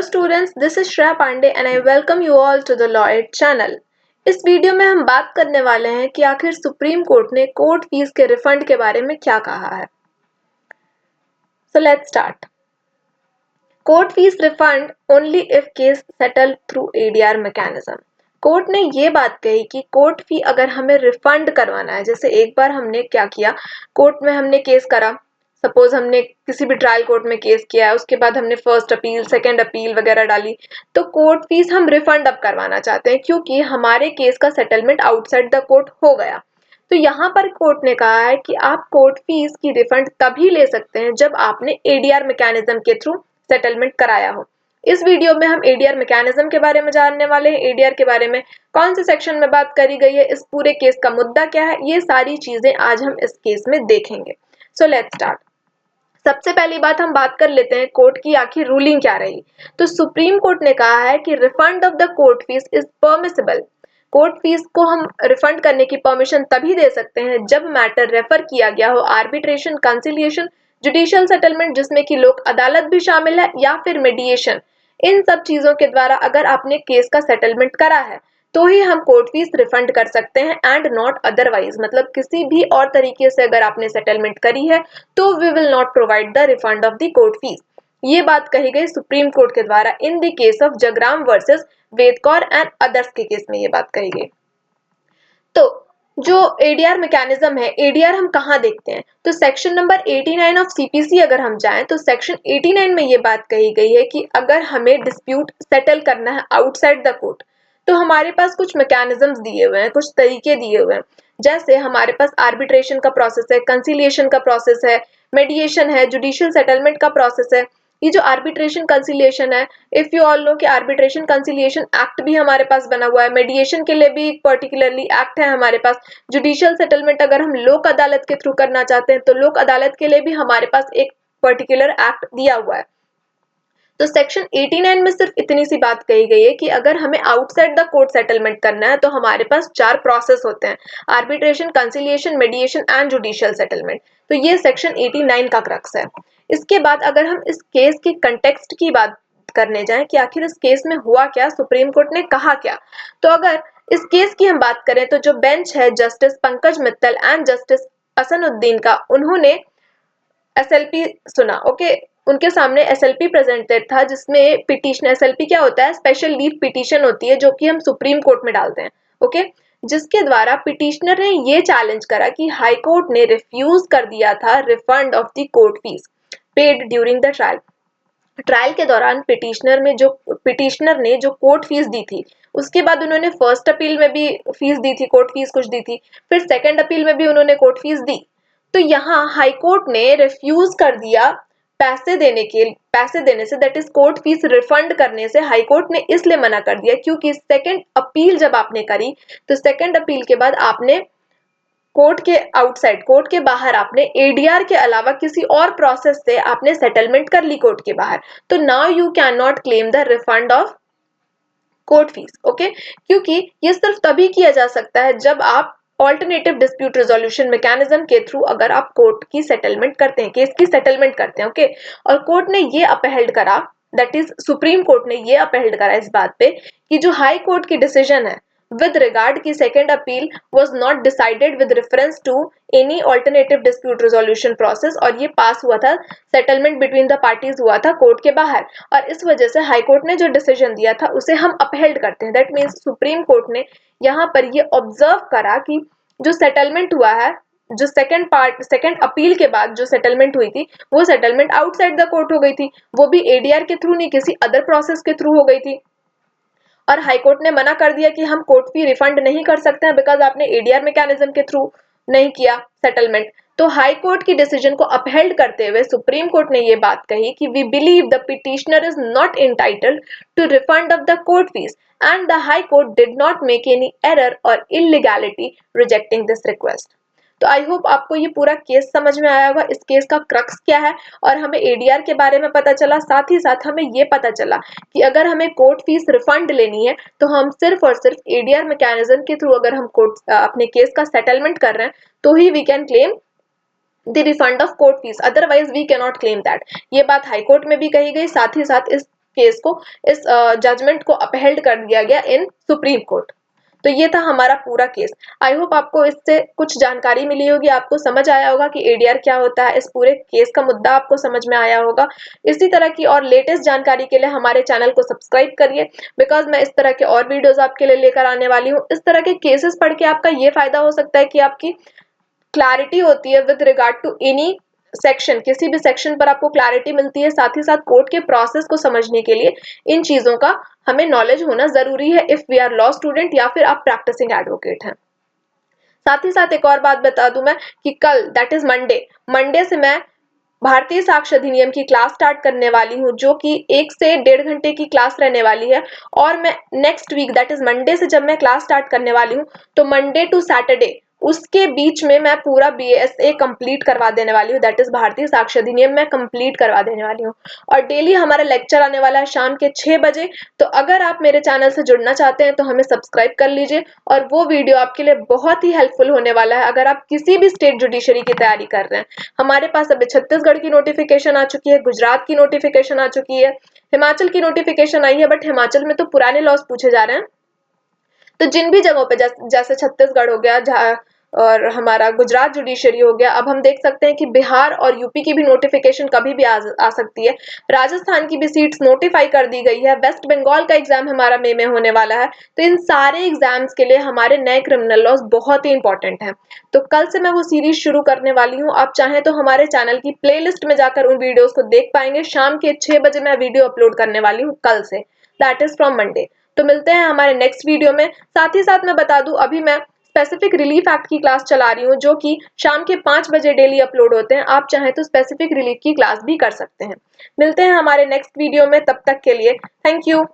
students, this is Shreya Pandey and I welcome you all to the Law It channel. इस video में हम बात करने वाले हैं कि आखिर सुप्रीम कोर्ट ने कोर्ट फीस के रिफंड के बारे में क्या कहा है. So let's start. Court fees refund only if case settled through ADR mechanism. Court ने ये बात कही कि कोर्ट फी अगर हमें रिफंड करवाना है, जैसे एक बार हमने क्या किया, कोर्ट में हमने केस करा, सपोज हमने किसी भी ट्रायल कोर्ट में केस किया है, उसके बाद हमने फर्स्ट अपील, सेकंड अपील वगैरह डाली, तो कोर्ट फीस हम रिफंड अब करवाना चाहते हैं क्योंकि हमारे केस का सेटलमेंट आउटसाइड द कोर्ट हो गया. तो यहाँ पर कोर्ट ने कहा है कि आप कोर्ट फीस की रिफंड तभी ले सकते हैं जब आपने एडीआर मैकेनिज्म के थ्रू सेटलमेंट कराया हो. इस वीडियो में हम एडीआर मैकेनिज्म के बारे में जानने वाले हैं, एडीआर के बारे में कौन से सेक्शन में बात करी गई है, इस पूरे केस का मुद्दा क्या है, ये सारी चीजें आज हम इस केस में देखेंगे. So let's start. सबसे पहली बात हम बात कर लेते हैं कोर्ट की आखिर रूलिंग क्या रही. तो सुप्रीम कोर्ट ने कहा है कि refund of the court fees is permissible. Court fees को हम रिफंड करने की परमिशन तभी दे सकते हैं जब मैटर रेफर किया गया हो आर्बिट्रेशन, कंसिलिएशन, जुडिशियल सेटलमेंट जिसमें कि लोक अदालत भी शामिल है, या फिर मेडिएशन. इन सब चीजों के द्वारा अगर आपने केस का सेटलमेंट करा है तो ही हम कोर्ट फीस रिफंड कर सकते हैं एंड नॉट अदरवाइज. मतलब किसी भी और तरीके से अगर आपने सेटलमेंट करी है तो we will not provide the refund of the court fees. ये बात कही गई सुप्रीम कोर्ट के द्वारा in the case of Jagram versus Ved Kaur and others के केस में ये बात कही गई. तो जो एडीआर मैकेनिज्म है, एडीआर हम कहाँ देखते हैं, तो सेक्शन नंबर 89 ऑफ सीपीसी अगर हम जाएं तो सेक्शन 89 में ये बात कही गई है कि अगर हमें डिस्प्यूट सेटल करना है आउटसाइड द कोर्ट तो हमारे पास कुछ मैकेनिज्म्स दिए हुए हैं, कुछ तरीके दिए हुए हैं. जैसे हमारे पास आर्बिट्रेशन का प्रोसेस है, कंसिलिएशन का प्रोसेस है, मेडिएशन है, जुडिशियल सेटलमेंट का प्रोसेस है. ये जो आर्बिट्रेशन कंसिलिएशन है, इफ यू ऑल नो कि आर्बिट्रेशन कंसिलिएशन एक्ट भी हमारे पास बना हुआ है, मेडिएशन के लिए भी पर्टिकुलरली एक्ट है हमारे पास, जुडिशियल सेटलमेंट अगर हम लोक अदालत के थ्रू करना चाहते हैं तो लोक अदालत के लिए भी हमारे पास एक पर्टिकुलर एक्ट दिया हुआ है. तो सेक्शन 89 में सिर्फ इतनी सी बात कही गई है कि अगर हमें आउटसाइड द कोर्ट सेटलमेंट करना है तो हमारे पास 4 प्रोसेस होते हैं: arbitration, conciliation, मेडिएशन and judicial settlement. तो ये सेक्शन 89 का क्रक्स है. इसके बाद अगर हम इस केस की कंटेक्स्ट की बात करने जाएं कि आखिर इस केस में हुआ क्या, सुप्रीम कोर्ट ने कहा क्या, तो अगर इस केस की हम बात करें तो जो बेंच है justice Pankaj Mittal and justice Asanuddin का, उन्होंने एसएलपी सुना. ओके, उनके सामने एसएलपी प्रेजेंटेड था जिसमें पिटीशन, एसएलपी क्या होता है, स्पेशल लीव पिटीशन होती है जो कि हम सुप्रीम कोर्ट में डालते हैं. ओके, जिसके द्वारा पिटिशनर ने ये चैलेंज करा कि हाई कोर्ट ने रिफ्यूज कर दिया था refund of the court fees paid during the trial. Trial के दौरान पिटिशनर ने जो कोर्ट फीस दी थी, उसके बाद उन्होंने फर्स्ट अपील में भी फीस दी थी, कोर्ट फीस कुछ दी थी, फिर सेकंड अपील में भी उन्होंने कोर्ट फीस दी. तो यहाँ हाई कोर्ट ने रिफ्यूज कर दिया पैसे देने से, that is court fees refund करने से हाई कोर्ट ने इसलिए मना कर दिया क्योंकि सेकंड अपील जब आपने करी तो सेकंड अपील के बाद आपने कोर्ट के आउटसाइड, कोर्ट के बाहर आपने एडीआर के अलावा किसी और प्रोसेस से आपने सेटलमेंट कर ली कोर्ट के बाहर. तो now you can not claim the refund of court fees. Okay, क्योंकि ये सिर्फ तभी किया जा सकता है जब आप ऑल्टरनेटिव डिस्प्यूट रिजोल्यूशन मैकेनिज्म के थ्रू अगर आप कोर्ट की सेटलमेंट करते हैं, केस की सेटलमेंट करते हैं. ओके, और कोर्ट ने ये अपहेल्ड करा, दैट इज सुप्रीम कोर्ट ने ये अपहेल्ड करा इस बात पे कि जो हाई कोर्ट की डिसीजन है with regard की second appeal was not decided with reference to any alternative dispute resolution process, और ये पास हुआ था, सेटलमेंट बिटवीन द पार्टीज हुआ था कोर्ट के बाहर, और इस वजह से हाई कोर्ट ने जो डिसीजन दिया था उसे हम अपहेल्ड करते हैं. दैट मीन्स सुप्रीम कोर्ट ने यहाँ पर ये ऑब्जर्व करा कि जो सेटलमेंट हुआ है, जो सेकंड अपील के बाद जो सेटलमेंट हुई थी वो सेटलमेंट आउटसाइड द कोर्ट हो गई थी, वो भी एडीआर के थ्रू नहीं, किसी अदर प्रोसेस के थ्रू हो गई थी. और हाई कोर्ट ने मना कर दिया कि हम कोर्ट फी रिफंड नहीं कर सकते हैं बिकॉज आपने एडीआर मैकेनिज्म के थ्रू नहीं किया सेटलमेंट. तो हाई कोर्ट की डिसीजन को अपहेल्ड करते हुए सुप्रीम कोर्ट ने ये बात कही कि we believe the petitioner is not entitled to refund of the court fees and the high court did not make any error और इलीगैलिटी रिजेक्टिंग दिस रिक्वेस्ट. तो आई होप आपको ये पूरा केस समझ में आया होगा, इस केस का क्रक्स क्या है, और हमें एडीआर के बारे में पता चला, साथ ही साथ हमें ये पता चला कि अगर हमें कोर्ट फीस रिफंड लेनी है तो हम सिर्फ और सिर्फ एडीआर मैकेनिज्म के थ्रू अगर हम अपने केस का सेटलमेंट कर रहे हैं तो ही we can claim the refund of court fees, otherwise we can not claim that. ये बात हाई कोर्ट में भी कही गई, साथ ही साथ इस केस को, इस जजमेंट को अपहेल्ड कर दिया गया इन सुप्रीम कोर्ट। तो ये था हमारा पूरा केस। आई होप आपको इससे कुछ जानकारी मिली होगी, आपको समझ आया होगा कि एडीआर क्या होता है, इस पूरे केस का मुद्दा आपको समझ में आया होगा। इसी तरह की और लेटेस्ट जानकारी के लिए हमारे चैनल को सब्सक्राइब करिए, बिकॉज मैं इस तरह के और वीडियोस आपके लिए लेकर आने वाली हूँ। इस तरह के केसेस पढ़ के आपका ये फायदा हो सकता है कि आपकी क्लैरिटी होती है with regard to any section, किसी भी सेक्शन पर आपको क्लैरिटी मिलती है। साथ ही साथ कोर्ट के प्रोसेस को समझने के लिए इन चीजों का हमें नॉलेज होना जरूरी है, if we are law student या फिर आप प्रैक्टिसिंग एडवोकेट हैं। साथ ही साथ एक और बात बता दूं मैं कि कल दैट इज मंडे से मैं भारतीय साक्ष्य अधिनियम की क्लास स्टार्ट करने वाली हूँ, जो कि 1 से 1.5 घंटे की क्लास रहने वाली है। और मैं next week that is Monday से जब मैं क्लास स्टार्ट करने वाली हूँ, तो मंडे टू सैटरडे उसके बीच में मैं पूरा बीएसए कंप्लीट करवा देने वाली हूँ, दैट इज भारतीय साक्ष्य अधिनियम में कंप्लीट करवा देने वाली हूँ। और डेली हमारा लेक्चर आने वाला है शाम के 6 बजे। तो अगर आप मेरे चैनल से जुड़ना चाहते हैं तो हमें सब्सक्राइब कर लीजिए, और वो वीडियो आपके लिए बहुत ही हेल्पफुल होने वाला है अगर आप किसी भी स्टेट जुडिशरी की तैयारी कर रहे हैं। हमारे पास अभी छत्तीसगढ़ की नोटिफिकेशन आ चुकी है, गुजरात की नोटिफिकेशन आ चुकी है, हिमाचल की नोटिफिकेशन आई है, बट हिमाचल में तो पुराने लॉज पूछे जा रहे हैं। तो जिन भी जगहों पे जैसे छत्तीसगढ़ हो गया और हमारा गुजरात जुडिशरी हो गया, अब हम देख सकते हैं कि बिहार और यूपी की भी नोटिफिकेशन कभी भी आ सकती है। राजस्थान की भी सीट्स नोटिफाई कर दी गई है। वेस्ट बंगाल का एग्जाम हमारा मई में होने वाला है। तो इन सारे एग्जाम्स के लिए हमारे नए क्रिमिनल लॉज बहुत ही इंपॉर्टेंट हैं। तो कल से मैं वो सीरीज शुरू करने वाली हूँ। आप चाहें तो हमारे चैनल की प्लेलिस्ट में जाकर उन वीडियोस को देख पाएंगे। शाम के 6 बजे मैं वीडियो अपलोड करने वाली हूँ कल से, दैट इज फ्रॉम मंडे। तो मिलते हैं हमारे नेक्स्ट वीडियो में। साथ ही साथ मैं बता दूं, अभी मैं स्पेसिफिक रिलीफ एक्ट की क्लास चला रही हूँ, जो कि शाम के 5 बजे डेली अपलोड होते हैं। आप चाहें तो स्पेसिफिक रिलीफ की क्लास भी कर सकते हैं। मिलते हैं हमारे नेक्स्ट वीडियो में, तब तक के लिए थैंक यू।